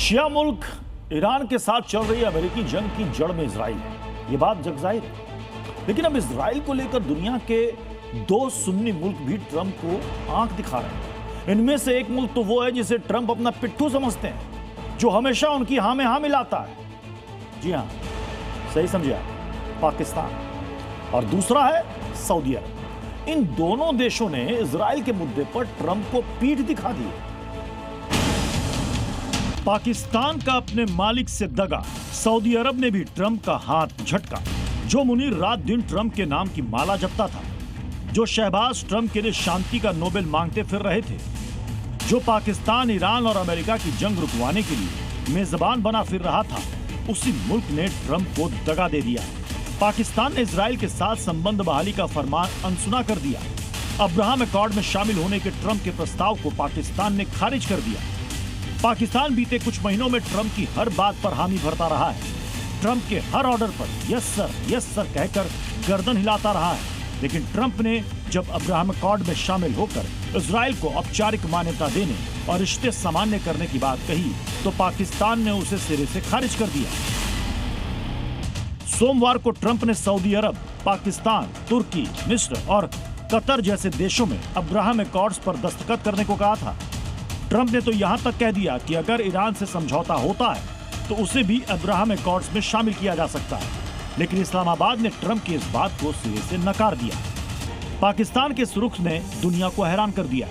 शिया मुल्क ईरान के साथ चल रही अमेरिकी जंग की जड़ में इजराइल है, ये बात जगजाहिर है। लेकिन अब इजराइल को लेकर दुनिया के दो सुन्नी मुल्क भी ट्रंप को आंख दिखा रहे हैं। इनमें से एक मुल्क तो वो है जिसे ट्रंप अपना पिट्ठू समझते हैं, जो हमेशा उनकी हाँ में हाँ मिलाता है। जी हाँ, सही समझे आप, पाकिस्तान। और दूसरा है सऊदी अरब। इन दोनों देशों ने इजराइल के मुद्दे पर ट्रंप को पीठ दिखा दी है। पाकिस्तान का अपने मालिक से दगा, सऊदी अरब ने भी ट्रंप का हाथ झटका। जो मुनीर रात दिन ट्रंप के नाम की माला जपता था, जो शहबाज ट्रंप के लिए शांति का नोबेल मांगते फिर रहे थे, जो पाकिस्तान, ईरान और अमेरिका की जंग रुकवाने के लिए मेजबान बना फिर रहा था, उसी मुल्क ने ट्रंप को दगा दे दिया। पाकिस्तान ने इजराइल के साथ संबंध बहाली का फरमान अनसुना कर दिया। अब्राहम अकॉर्ड में शामिल होने के ट्रंप के प्रस्ताव को पाकिस्तान ने खारिज कर दिया। पाकिस्तान बीते कुछ महीनों में ट्रंप की हर बात पर हामी भरता रहा है। ट्रंप के हर ऑर्डर पर यस सर कहकर गर्दन हिलाता रहा है। लेकिन ट्रंप ने जब अब्राहम अकॉर्ड में शामिल होकर इजराइल को औपचारिक मान्यता देने और रिश्ते सामान्य करने की बात कही, तो पाकिस्तान ने उसे सिरे से खारिज कर दिया। सोमवार को ट्रंप ने सऊदी अरब, पाकिस्तान, तुर्की, मिस्र और कतर जैसे देशों में अब्राहम अकॉर्ड्स पर दस्तखत करने को कहा था। ट्रंप ने तो यहां तक कह दिया कि अगर ईरान से समझौता होता है तो उसे भी अब्राहम अकॉर्ड्स में शामिल किया जा सकता है। लेकिन इस्लामाबाद ने ट्रंप की इस बात को सिरे से नकार दिया। पाकिस्तान के इस रुख ने दुनिया को हैरान कर दिया।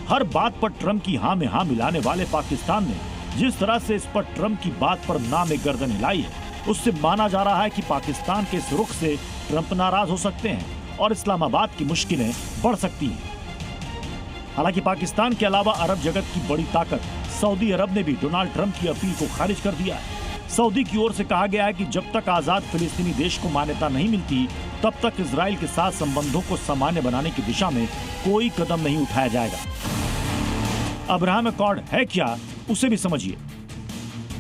हर बात पर ट्रंप की हाँ में हाँ मिलाने वाले पाकिस्तान ने जिस तरह से इस पर ट्रंप की बात पर ना में गर्दन हिलाई है, उससे माना जा रहा है कि पाकिस्तान के इस रुख से ट्रंप नाराज हो सकते हैं और इस्लामाबाद की मुश्किलें बढ़ सकती हैं। हालांकि पाकिस्तान के अलावा अरब जगत की बड़ी ताकत सऊदी अरब ने भी डोनाल्ड ट्रंप की अपील को खारिज कर दिया है। सऊदी की ओर से कहा गया है कि जब तक आजाद फिलिस्तीनी देश को मान्यता नहीं मिलती, तब तक इजराइल के साथ संबंधों को सामान्य बनाने की दिशा में कोई कदम नहीं उठाया जाएगा। अब्राहम अकॉर्ड है क्या, उसे भी समझिए।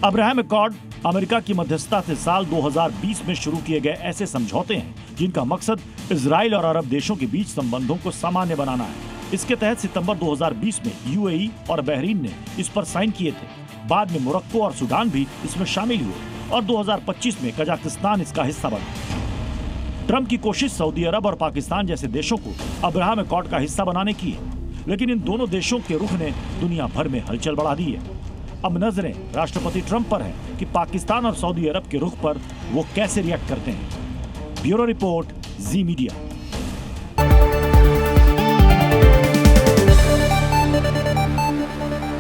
अब्राहम अकॉर्ड अमेरिका की मध्यस्थता से साल 2020 में शुरू किए गए ऐसे समझौते हैं जिनका मकसद इजराइल और अरब देशों के बीच संबंधों को सामान्य बनाना है। इसके तहत सितंबर 2020 में यूएई और बहरीन ने इस पर साइन किए थे। बाद में मोरक्को और सूडान भी इसमें शामिल हुए और 2025 में कजाकिस्तान इसका हिस्सा बना। ट्रंप की कोशिश सऊदी अरब और पाकिस्तान जैसे देशों को अब्राहम अकॉर्ड का हिस्सा बनाने की है, लेकिन इन दोनों देशों के रुख ने दुनिया भर में हलचल बढ़ा दी है। अब नजरें राष्ट्रपति ट्रंप पर है कि पाकिस्तान और सऊदी अरब के रुख पर वो कैसे रिएक्ट करते हैं। ब्यूरो रिपोर्ट, जी मीडिया।